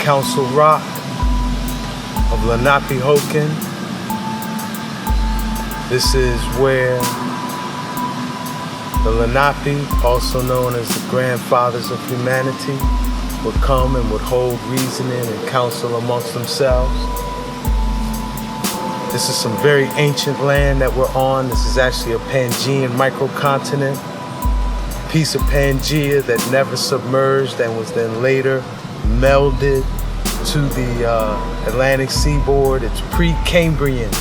Council Rock of Lenapehoking. This is where the Lenape, also known as the grandfathers of humanity, would come and would hold reasoning and counsel amongst themselves. This is some very ancient land that we're on. This is actually a Pangean microcontinent, a piece of Pangea that never submerged and was then later melded to the Atlantic seaboard. It's pre-Cambrian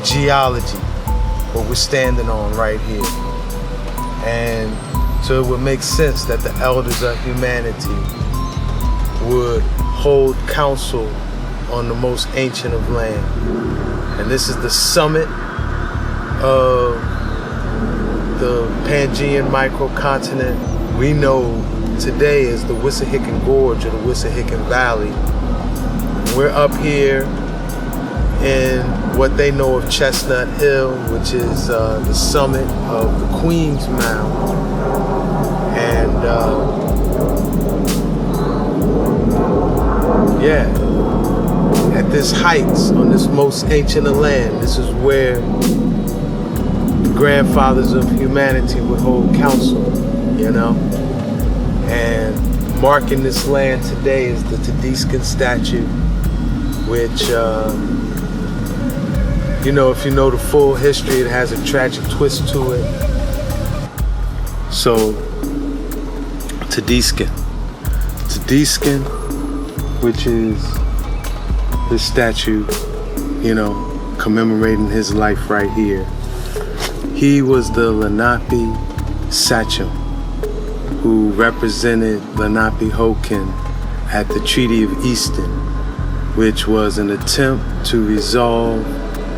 geology, what we're standing on right here. And so it would make sense that the elders of humanity would hold council on the most ancient of land. And this is the summit of the Pangean microcontinent we know today as the Wissahickon Gorge or the Wissahickon Valley. We're up here in what they know of Chestnut Hill, which is the summit of the Queen's Mound. And at this heights, on this most ancient of land, this is where the grandfathers of humanity would hold council, you know? And marking this land today is the teddyscung statue, which, you know, if you know the full history, it has a tragic twist to it. So, teddyscung, which is this statue, you know, commemorating his life right here. He was the Lenape sachem who represented Lenapehoking at the Treaty of Easton, which was an attempt to resolve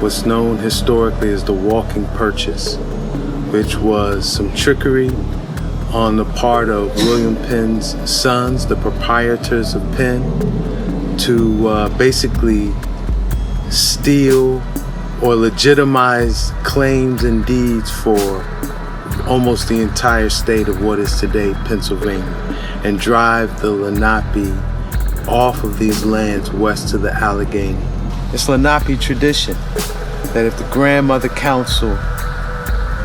what's known historically as the Walking Purchase, which was some trickery on the part of William Penn's sons, the proprietors of Penn, to basically steal or legitimize claims and deeds for almost the entire state of what is today Pennsylvania, and drive the Lenape off of these lands west to the Allegheny. It's Lenape tradition that if the Grandmother Council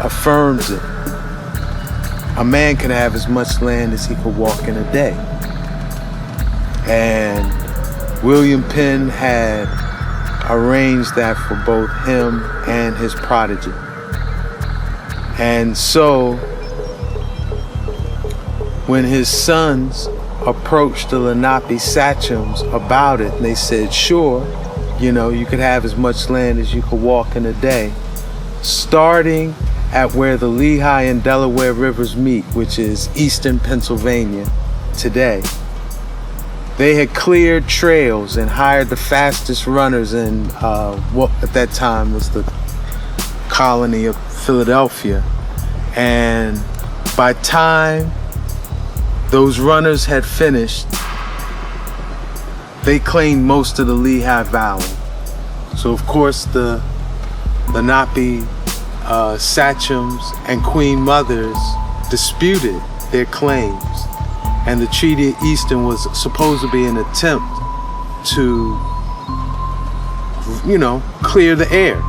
affirms it, a man can have as much land as he could walk in a day. And William Penn had arranged that for both him and his prodigy. And so when his sons approached the Lenape sachems about it, and they said, sure, you know, you could have as much land as you could walk in a day, starting at where the Lehigh and Delaware rivers meet, which is eastern Pennsylvania today. They had cleared trails and hired the fastest runners in what at that time was the colony of Philadelphia. And by time those runners had finished, they claimed most of the Lehigh Valley. So of course the Lenape sachems and queen mothers disputed their claims, and the Treaty of Easton was supposed to be an attempt to, you know, clear the air.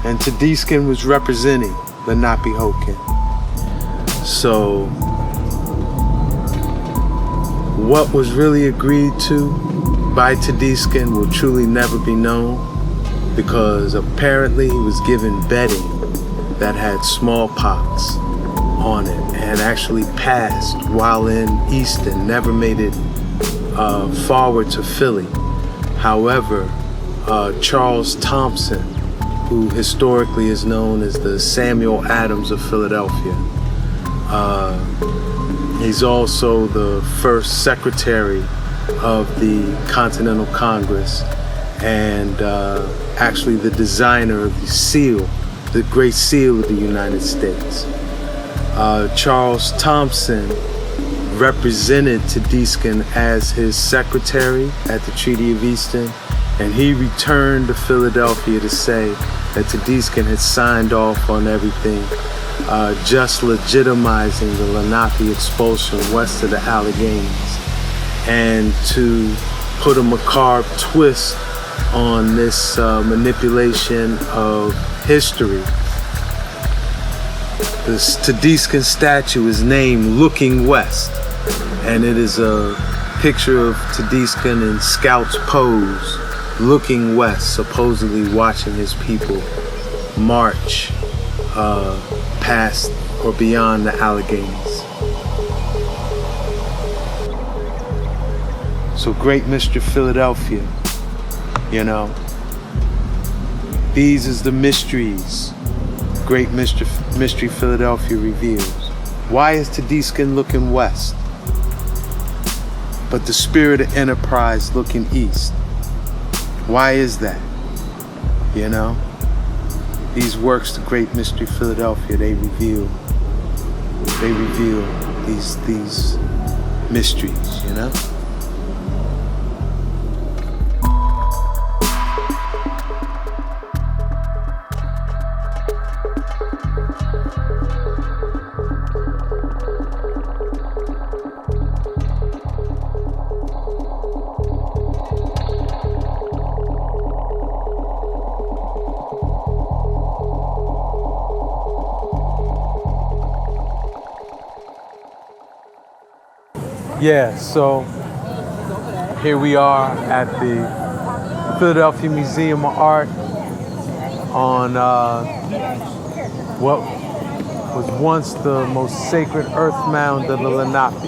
And teddyscung was representing Lenapehoking. So what was really agreed to by teddyscung will truly never be known, because apparently he was given bedding that had smallpox on it and actually passed while in Easton, never made it forward to Philly. However, Charles Thompson, who historically is known as the Samuel Adams of Philadelphia, he's also the first secretary of the Continental Congress, and actually the designer of the seal, the Great Seal of the United States. Charles Thompson represented teddyscung as his secretary at the Treaty of Easton, and he returned to Philadelphia to say that teddyscung had signed off on everything, just legitimizing the Lenape expulsion west of the Alleghenies. and to put a macabre twist on this manipulation of history. This teddyscung statue is named Looking West, and it is a picture of teddyscung in Scout's pose, looking west, supposedly watching his people march past or beyond the Alleghenies. So Great Mystery Philadelphia, you know, these is the mysteries Great Mystery Philadelphia reveals. Why is teddyscung looking west, but the spirit of enterprise looking east? Why is that? You know, these works, the Great Mystery Philadelphia, they reveal these mysteries, you know? Yeah, so here we are at the Philadelphia Museum of Art on what was once the most sacred earth mound of the Lenape.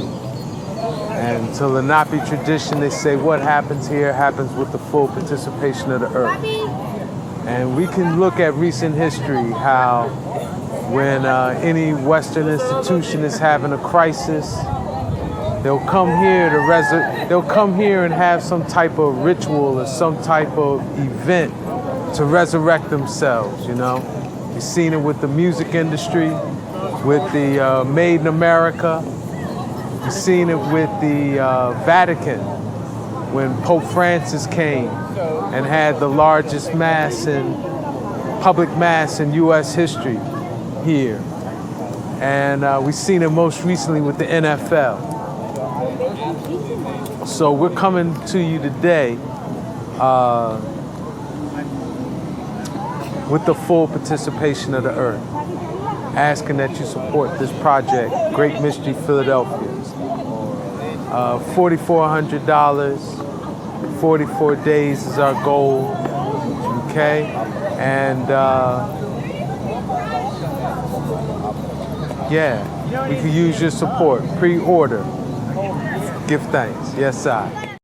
And to Lenape tradition, they say what happens here happens with the full participation of the earth. And we can look at recent history, how when any Western institution is having a crisis, they'll come here and have some type of ritual or some type of event to resurrect themselves, you know? You've seen it with the music industry, with the Made in America. You've seen it with the Vatican, when Pope Francis came and had the largest public mass in U.S. history here. And we've seen it most recently with the NFL. So we're coming to you today with the full participation of the earth, asking that you support this project, Great Mystery Philadelphia. $4,400, 44 days is our goal, okay? And yeah, we can use your support, pre-order. Give thanks. Yes, I.